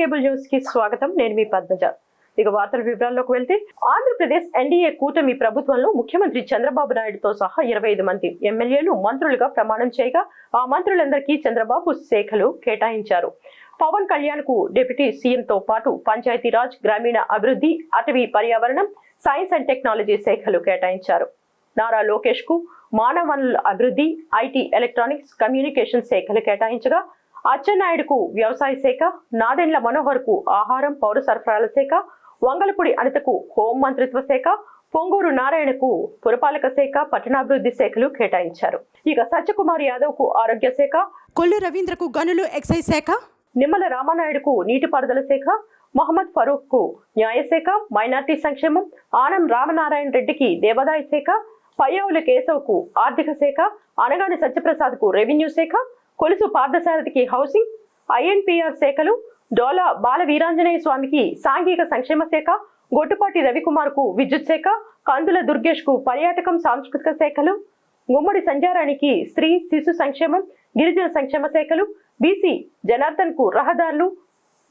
Cable news కి స్వాగతం. నేను మీ పద్మజ. ఇక వార్తల వివరాల్లోకి వెళ్తే, ఆంధ్రప్రదేశ్ ఎన్డీఏ కూటమి ప్రభుత్వంలో ముఖ్యమంత్రి చంద్రబాబు నాయుడుతో సహా 25 మంది ఎమ్మెల్యేలు మంత్రులుగా ప్రమాణం చేయగా ఆ మంత్రులందరికీ చంద్రబాబు శాఖలు కేటాయించారు. పవన్ కళ్యాణ్ కు డిప్యూటీ సీఎంతో పాటు పంచాయతీరాజ్, గ్రామీణ అభివృద్ధి, అటవీ, పర్యావరణం, సైన్స్ అండ్ టెక్నాలజీ శాఖలు కేటాయించారు. నారా లోకేష్ కు మానవ వనరుల అభివృద్ధి, ఐటీ, ఎలక్ట్రానిక్స్, కమ్యూనికేషన్ శాఖలు కేటాయించగా అచ్చెన్నాయుడుకు వ్యవసాయ శాఖ, నాదెండ్ల మనోహర్ కు ఆహారం, పౌర సరఫరాల శాఖ, వంగలపూడి అనితకు హోం మంత్రిత్వ శాఖ, పొంగూరు నారాయణకు పురపాలక శాఖ, పట్టణాభివృద్ధి శాఖలు కేటాయించారు. ఇక సత్యకుమార్ యాదవ్ కు ఆరోగ్య శాఖ, కొల్లు రవీంద్రకు గనులు ఎక్సైజ్ శాఖ, నిమ్మల రామానాయుడుకు నీటిపారుదల శాఖ, మహమ్మద్ ఫరూక్ కు న్యాయశాఖ, మైనార్టీ సంక్షేమం, ఆనం రామనారాయణ రెడ్డికి దేవాదాయ శాఖ, పయ్యావుల కేశవ్ కు ఆర్థిక శాఖ, అనగాని సత్యప్రసాద్ కు రెవెన్యూ శాఖ, కొలుసు పార్థసారథికి హౌసింగ్, ఐఎన్పిఆర్ శాఖలు, డోలా బాల వీరాంజనేయ స్వామికి సాంఘిక సంక్షేమ శాఖ, గొట్టుపాటి రవికుమార్ కు విద్యుత్ శాఖ, కందుల దుర్గేష్ కు పర్యాటకం, సాంస్కృతిక శాఖలు, గుమ్మడి సంజారానికి స్త్రీ శిశు సంక్షేమం, గిరిజన సంక్షేమ శాఖలు, బీసీ జనార్దన్ కు రహదారులు,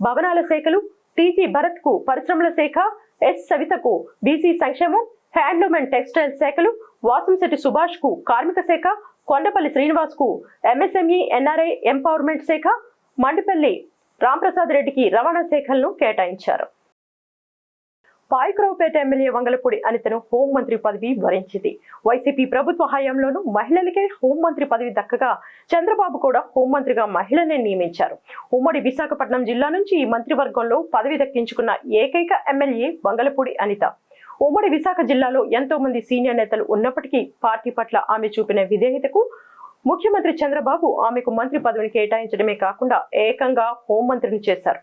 భవనాల శాఖలు, టీజీ భరత్ కు పరిశ్రమల శాఖ, ఎస్ సవితకు బీసీ సంక్షేమం, హ్యాండ్లూమ్ అండ్ టెక్స్టైల్ శాఖలు, వాసంశెట్టి సుభాష్ కు కార్మిక శాఖ, కొండపల్లి శ్రీనివాస్ కు ఎంఎస్ఎంఈ ఎన్ఆర్ఐ ఎంపవర్మెంట్ శాఖ, మండిపల్లి రాంప్రసాద్ రెడ్డికి రవాణా శాఖలను కేటాయించారు. పాయకరావుపేట ఎమ్మెల్యే వంగలపూడి అనితను హోంమంత్రి పదవి వరించింది. వైసీపీ ప్రభుత్వ హయాంలోనూ మహిళలకే హోంమంత్రి పదవి దక్కగా చంద్రబాబు కూడా హోంమంత్రిగా మహిళనే నియమించారు. ఉమ్మడి విశాఖపట్నం జిల్లా నుంచి ఈ మంత్రివర్గంలో పదవి దక్కించుకున్న ఏకైక ఎమ్మెల్యే వంగలపూడి అనిత. ఉమ్మడి విశాఖ జిల్లాలో ఎంతో మంది సీనియర్ నేతలు ఉన్నప్పటికీ పార్టీ పట్ల ఆమె చూపిన విధేయతకు ముఖ్యమంత్రి చంద్రబాబు ఆమెకు మంత్రి పదవిని కేటాయించడమే కాకుండా ఏకంగా హోంమంత్రిని చేశారు.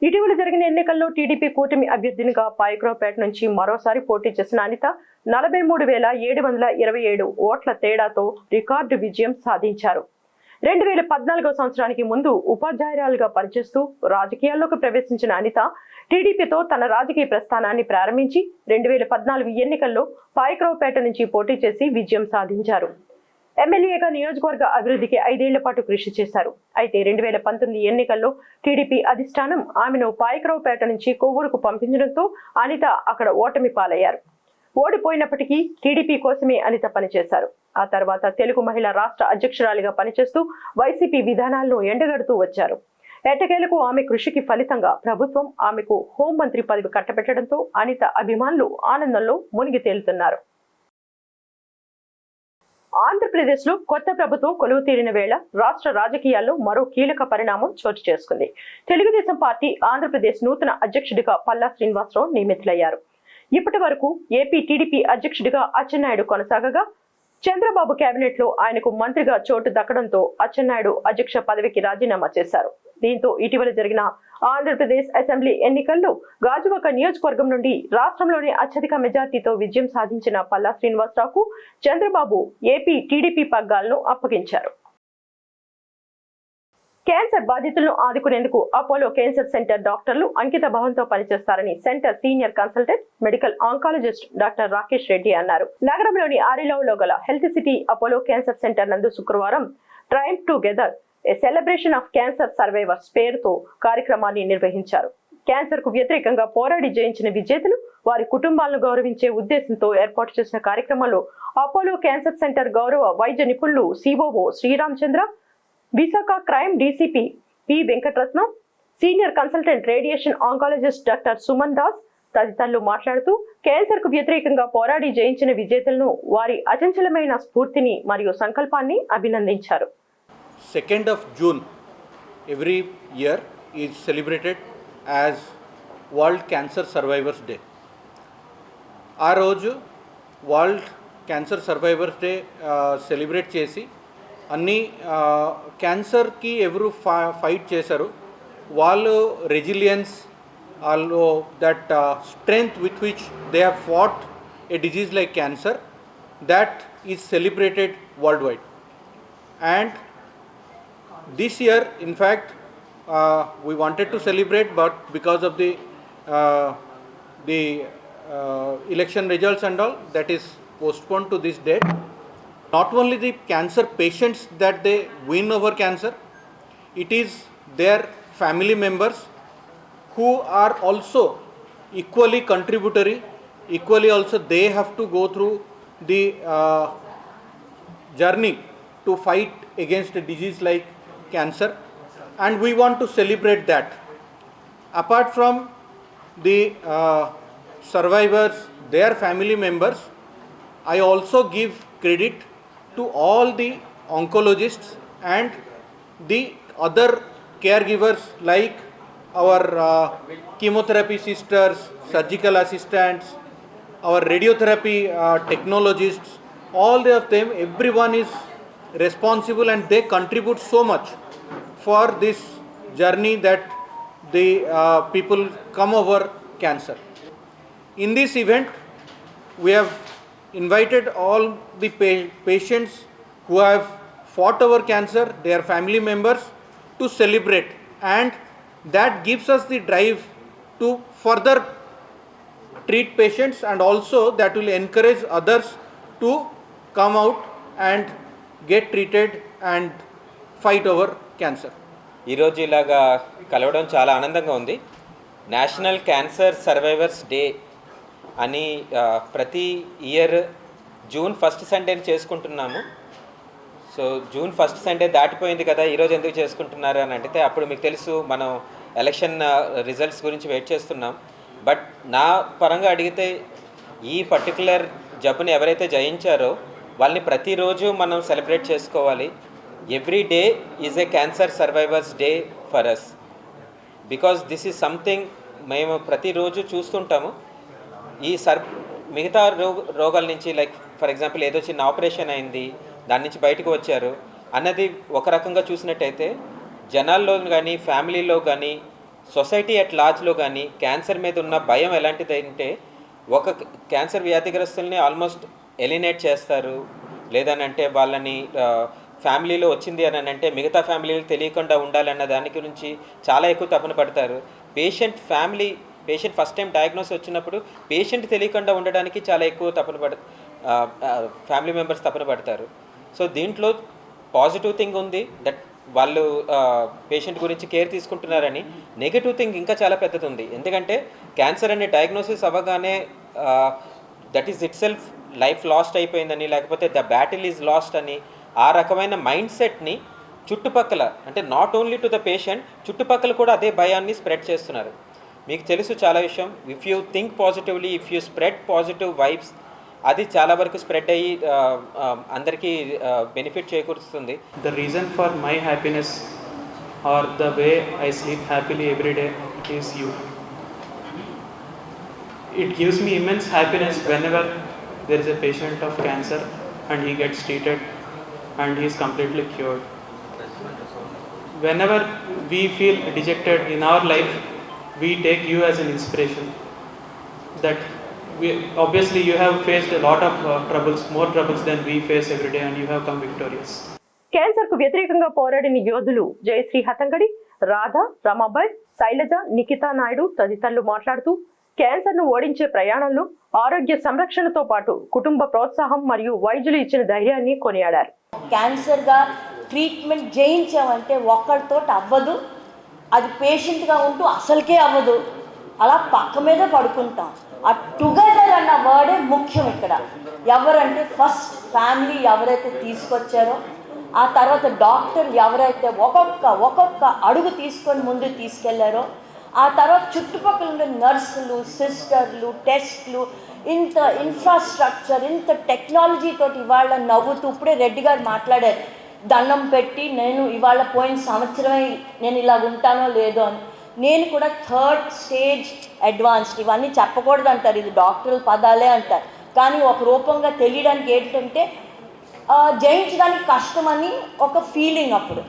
ఇటీవల జరిగిన ఎన్నికల్లో టీడీపీ కూటమి అభ్యర్థినిగా పాయకరావుపేట నుంచి మరోసారి పోటీ చేసిన అనిత 43,727 ఓట్ల తేడాతో రికార్డు విజయం సాధించారు. 2014 సంవత్సరానికి ముందు ఉపాధ్యాయురాలుగా పనిచేస్తూ రాజకీయాల్లోకి ప్రవేశించిన అనిత టీడీపీతో తన రాజకీయ ప్రస్థానాన్ని ప్రారంభించి 2014 ఎన్నికల్లో పాయకరావుపేట నుంచి పోటీ చేసి విజయం సాధించారు. ఎమ్మెల్యేగా నియోజకవర్గ అభివృద్ధికి 5 ఏళ్ల పాటు కృషి చేశారు. అయితే 2019 ఎన్నికల్లో టీడీపీ అధిష్టానం ఆమెను పాయకరావుపేట నుంచి కొవ్వూరుకు పంపించడంతో అనిత అక్కడ ఓటమి పాలయ్యారు. ఓడిపోయినప్పటికీ టీడీపీ కోసమే అనిత పనిచేశారు. ఆ తర్వాత తెలుగు మహిళా రాష్ట్ర అధ్యక్షురాలిగా పనిచేస్తూ వైసీపీ విధానాలను ఎండగడుతూ వచ్చారు. ఎట్టకేలకు ఆమె కృషికి ఫలితంగా ప్రభుత్వం ఆమెకు హోంమంత్రి పదవి కట్టబెట్టడంతో అనిత అభిమానులు ఆనందంలో మునిగి తేలుతున్నారు. ఆంధ్రప్రదేశ్ లో కొత్త ప్రభుత్వం కొలువు తీరిన వేళ రాష్ట్ర రాజకీయాల్లో మరో కీలక పరిణామం చోటు చేసుకుంది. తెలుగుదేశం పార్టీ ఆంధ్రప్రదేశ్ నూతన అధ్యక్షుడిగా పల్లా శ్రీనివాసరావు నియమితులయ్యారు. ఇప్పటి వరకు ఏపీ టీడీపీ అధ్యక్షుడిగా అచ్చెన్నాయుడు కొనసాగగా చంద్రబాబు కేబినెట్ లో ఆయనకు మంత్రిగా చోటు దక్కడంతో అచ్చెన్నాయుడు అధ్యక్ష పదవికి రాజీనామా చేశారు. దీంతో ఇటీవల జరిగిన ఆంధ్రప్రదేశ్ అసెంబ్లీ ఎన్నికల్లో గాజువాక నియోజకవర్గం నుండి రాష్ట్రంలోనే అత్యధిక మెజార్టీతో విజయం సాధించిన పల్లా శ్రీనివాసరావుకు చంద్రబాబు ఏపీ టీడీపీ పగ్గాలను అప్పగించారు. క్యాన్సర్ బాధితులను ఆదుకునేందుకు అపోలో క్యాన్సర్ సెంటర్ డాక్టర్లు అంకిత భావంతో పనిచేస్తారని centre senior consultant medical oncologist doctor Rakesh Reddy అన్నారు. నగరంలోని ఆరిలోలో గల health city Apollo cancer centre నందు శుక్రవారం ట్రైమ్ together a celebration of cancer survivors పేరుతో కార్యక్రమాన్ని నిర్వహించారు. క్యాన్సర్ కు వ్యతిరేకంగా పోరాడి జయించిన విజేతలు, వారి కుటుంబాలను గౌరవించే ఉద్దేశంతో ఏర్పాటు చేసిన కార్యక్రమంలో అపోలో క్యాన్సర్ సెంటర్ గౌరవ వైద్య నిపుణులు COO Sriramachandra, Visakha crime DCP P Venkataratnam, senior consultant radiation oncologist doctor Suman Das తదితరులు మాట్లాడుతూ క్యాన్సర్ కు వ్యతిరేకంగా పోరాడి జయించిన విజేతలను, వారి అచంచలమైన స్ఫూర్తిని మరియు సంకల్పాన్ని అభినందించారు. 2nd of June every year is celebrated as World Cancer Survivors Day. ఆ రోజు world cancer survivors day celebrate చేసి అన్ని క్యాన్సర్కి ఎవరు ఫైట్ చేశారు వాళ్ళు రెసిలియన్స్, వాళ్ళు that strength with which they have fought A disease like cancer, that is celebrated worldwide. And this year, in fact, we wanted to celebrate, but because of the election results and all, that is postponed to this date. Not only the cancer patients that they win over cancer, it is their family members who are also equally contributory, equally also they have to go through the journey to fight against a disease like cancer, and we want to celebrate that. Apart from the survivors, their family members, I also give credit to all the oncologists and the other caregivers like our chemotherapy sisters, surgical assistants, our radiotherapy technologists, all of them, everyone is responsible and they contribute so much for this journey that the people come over cancer. In this event, we have invited all the patients who have fought over cancer, their family members, to celebrate, and that gives us the drive to further treat patients, and also that will encourage others to come out and get treated and fight over cancer. ఈరోజు ఇలాగా కలవడం చాలా ఆనందంగా ఉంది. National cancer survivors day అని ప్రతి year June first సండేని చేసుకుంటున్నాము. So June first Sunday దాటిపోయింది కదా, ఈరోజు ఎందుకు చేసుకుంటున్నారు అని అంటే, అప్పుడు మీకు తెలుసు మనం ఎలక్షన్ రిజల్ట్స్ గురించి వెయిట్ చేస్తున్నాం. బట్ నా పరంగా అడిగితే ఈ పర్టికులర్ జబ్బుని ఎవరైతే జయించారో వాళ్ళని ప్రతిరోజు మనం సెలబ్రేట్ చేసుకోవాలి. Every day is a cancer survivors day for us, because this is something మేము ప్రతిరోజు చూస్తుంటాము. ఈ మిగతా రోగాల నుంచి, లైక్ ఫర్ ఎగ్జాంపుల్ ఏదో చిన్న ఆపరేషన్ అయింది, దాని నుంచి బయటకు వచ్చారు అన్నది ఒక రకంగా చూసినట్టయితే, జనాల్లో కానీ ఫ్యామిలీలో కానీ సొసైటీ అట్ లార్జ్లో కానీ క్యాన్సర్ మీద ఉన్న భయం ఎలాంటిది అంటే, ఒక క్యాన్సర్ వ్యాధిగ్రస్తుల్ని ఆల్మోస్ట్ ఎలినేట్ చేస్తారు, లేదనంటే వాళ్ళని ఫ్యామిలీలో వచ్చింది అని అంటే మిగతా ఫ్యామిలీలు తెలియకుండా ఉండాలన్న దాని గురించి చాలా ఎక్కువ తపన పడతారు. పేషెంట్ ఫస్ట్ టైం డయాగ్నోస్ వచ్చినప్పుడు పేషెంట్ తెలియకుండా ఉండడానికి చాలా ఎక్కువ ఫ్యామిలీ మెంబర్స్ తపన పడతారు. సో దీంట్లో పాజిటివ్ థింగ్ ఉంది, దట్ వాళ్ళు పేషెంట్ గురించి కేర్ తీసుకుంటున్నారని. నెగిటివ్ థింగ్ ఇంకా చాలా పెద్దది ఉంది, ఎందుకంటే క్యాన్సర్ అనే డయాగ్నోసిస్ అవ్వగానే that is it self life last అయిపోయిందని, లేకపోతే ద బ్యాటిల్ ఈజ్ లాస్ట్ అని, ఆ రకమైన మైండ్ సెట్ని చుట్టుపక్కల, అంటే not only to the patient, చుట్టుపక్కల కూడా అదే భయాన్ని స్ప్రెడ్ చేస్తున్నారు. మీకు తెలుసు చాలా విషయం, if you think positively, if you spread positive vibes, అది చాలా వరకు స్ప్రెడ్ అయ్యి అందరికీ బెనిఫిట్ చేకూరుస్తుంది. The reason for my happiness or the way I sleep happily every day is you. It gives me immense happiness whenever there is a patient of cancer and he gets treated and he is completely cured. Whenever we feel dejected in our life, we take you as an inspiration. That obviously you have faced a lot of troubles, more troubles than we face every day, and you have come victorious. Cancer కు వ్యతిరేకంగా పోరాడిన యోధులు జయశ్రీ హతంగడి, రాధ, రమాబాయ్, శైలజ, నిఖితా నాయుడు తదితరులు మాట్లాడుతూ, cancer ను ఓడించే ప్రయాణంలో ఆరోగ్య సంరక్షణతో పాటు కుటుంబ ప్రోత్సాహం మరియు వైద్యులు ఇచ్చిన ధైర్యాన్ని కొనియాడారు. క్యాన్సర్గా ట్రీట్మెంట్ చేయించామంటే ఒక్కడితో అవ్వదు, అది పేషెంట్గా ఉంటూ అసలుకే అవ్వదు, అలా పక్క మీద పడుకుంటాం. ఆ టుగెదర్ అన్న వర్డే ముఖ్యం ఇక్కడ. ఎవరంటే ఫస్ట్ ఫ్యామిలీ ఎవరైతే తీసుకొచ్చారో, ఆ తర్వాత డాక్టర్ ఎవరైతే ఒక్కొక్క అడుగు తీసుకొని ముందు తీసుకెళ్లారో, ఆ తర్వాత చుట్టుపక్కల ఉండే నర్సులు, సిస్టర్లు, టెస్ట్లు, ఇంత ఇన్ఫ్రాస్ట్రక్చర్, ఇంత టెక్నాలజీతోటి ఇవాళ నవ్వుతూ, ఇప్పుడే రెడ్డి గారు మాట్లాడారు, దండం పెట్టి నేను ఇవాళ పోయిన సంవత్సరమే నేను ఇలా ఉంటానో లేదో అని. నేను కూడా 3rd స్టేజ్ అడ్వాన్స్డ్, ఇవన్నీ చెప్పకూడదు అంటారు, ఇది డాక్టర్ల పదాలే అంటారు, కానీ ఒక రూపంగా తెలియడానికి ఏంటంటే జయించడానికి కష్టమని ఒక ఫీలింగ్ అప్పుడు.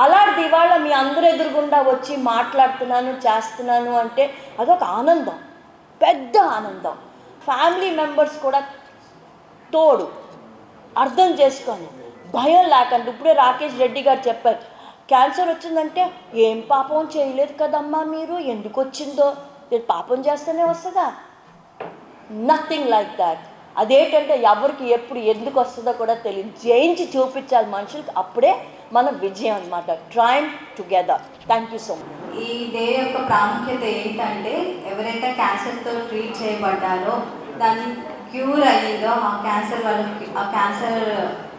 అలాంటిది ఇవాళ మీ అందరూ ఎదురుగుండా వచ్చి మాట్లాడుతున్నాను, చేస్తున్నాను అంటే అదొక ఆనందం, పెద్ద ఆనందం. ఫ్యామిలీ మెంబర్స్ కూడా తోడు, అర్థం చేసుకొని భయం లేకుండా. ఇప్పుడే రాకేష్ రెడ్డి గారు చెప్పారు, క్యాన్సర్ వచ్చిందంటే ఏం పాపం చేయలేదు కదమ్మా మీరు, ఎందుకు వచ్చిందో, మీరు పాపం చేస్తూనే వస్తుందా? Nothing like that. అదేంటంటే ఎవరికి ఎప్పుడు ఎందుకు వస్తుందో కూడా తెలియదు, జయించి చూపించాలి మనుషులకి, అప్పుడే మన విజయం అన్నమాట. ట్రైమ్ together. Thank you so much. ఈ డే యొక్క ప్రాముఖ్యత ఏంటంటే ఎవరైతే క్యాన్సర్తో ట్రీట్ చేయబడ్డారో దాన్ని క్యూర్ అయ్యిందో ఆ క్యాన్సర్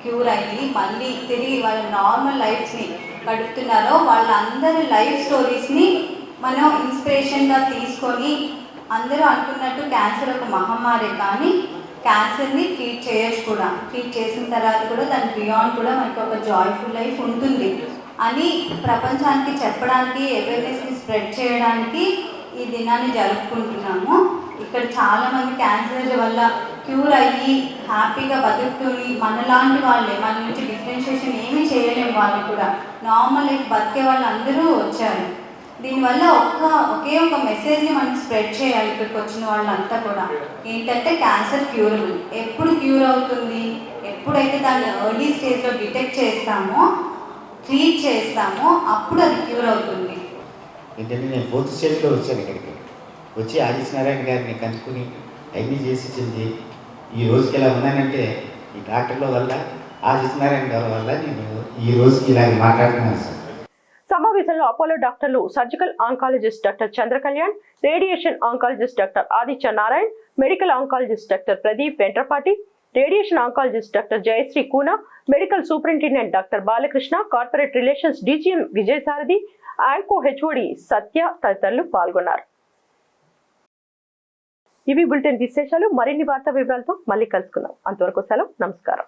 క్యూర్ అయ్యి మళ్ళీ తిరిగి వాళ్ళ నార్మల్ లైఫ్ని గడుపుతున్నారో వాళ్ళందరి లైఫ్ స్టోరీస్ని మనం ఇన్స్పిరేషన్గా తీసుకొని అందరూ అనుకున్నట్టు క్యాన్సర్ ఒక మహమ్మారి కానీ క్యాన్సర్ని ట్రీట్ చేయొచ్చు కూడా, ట్రీట్ చేసిన తర్వాత కూడా దాని బియాండ్ కూడా మనకి ఒక జాయ్ఫుల్ లైఫ్ ఉంటుంది అని ప్రపంచానికి చెప్పడానికి, అవేర్నెస్ని స్ప్రెడ్ చేయడానికి ఈ దినాన్ని జరుపుకుంటున్నాము. ఇక్కడ చాలామంది క్యాన్సర్ వల్ల క్యూర్ అయ్యి హ్యాపీగా బతుకుని మనలాంటి వాళ్ళే, మన నుంచి డిఫరెన్షియేషన్ ఏమీ చేయలేము వాళ్ళు కూడా నార్మల్ లైఫ్ బతికే వాళ్ళు అందరూ వచ్చారు. దీనివల్ల ఒకే ఒక మెసేజ్ని మనం స్ప్రెడ్ చేయాలి ఇక్కడికి వచ్చిన వాళ్ళంతా కూడా. ఏంటంటే క్యాన్సర్ క్యూరబుల్. ఎప్పుడు క్యూర్ అవుతుంది? ఎప్పుడైతే దాన్ని ఎర్లీ స్టేజ్లో డిటెక్ట్ చేస్తామో, ట్రీట్ చేస్తామో అప్పుడు అది క్యూర్ అవుతుంది. ఏంటంటే నేను 4th స్టేజ్లో వచ్చాను ఇక్కడికి. వచ్చి ఆదిత్యనారాయణ గారిని కనుక్కుని అన్నీ చేసి చెంది ఈ రోజుకి ఇలా ఉన్నానంటే ఈ డాక్టర్ల వల్ల, ఆదిత్యనారాయణ గారి వల్ల నేను ఈ రోజుకి ఇలా మాట్లాడుతున్నాను సార్. సమావేశంలో అపోలో డాక్టర్లు, surgical oncologist doctor Chandrakalyan, radiation oncologist doctor Aditya Narayan, medical oncologist doctor Pradeep Ventrapati, radiation oncologist doctor Jayasree Koona, medical superintendent doctor Balakrishna, corporate relations DGM Vijayasarathi, యాంకో హెచ్ఓడి సత్య తదితరులు పాల్గొన్నారు. ఇవి బులెటిన్ విశేషాలు. మరిన్ని వార్తా వివరాలతో మళ్ళీ కలుసుకుందాం. అంతవరకు సెలవు. నమస్కారం.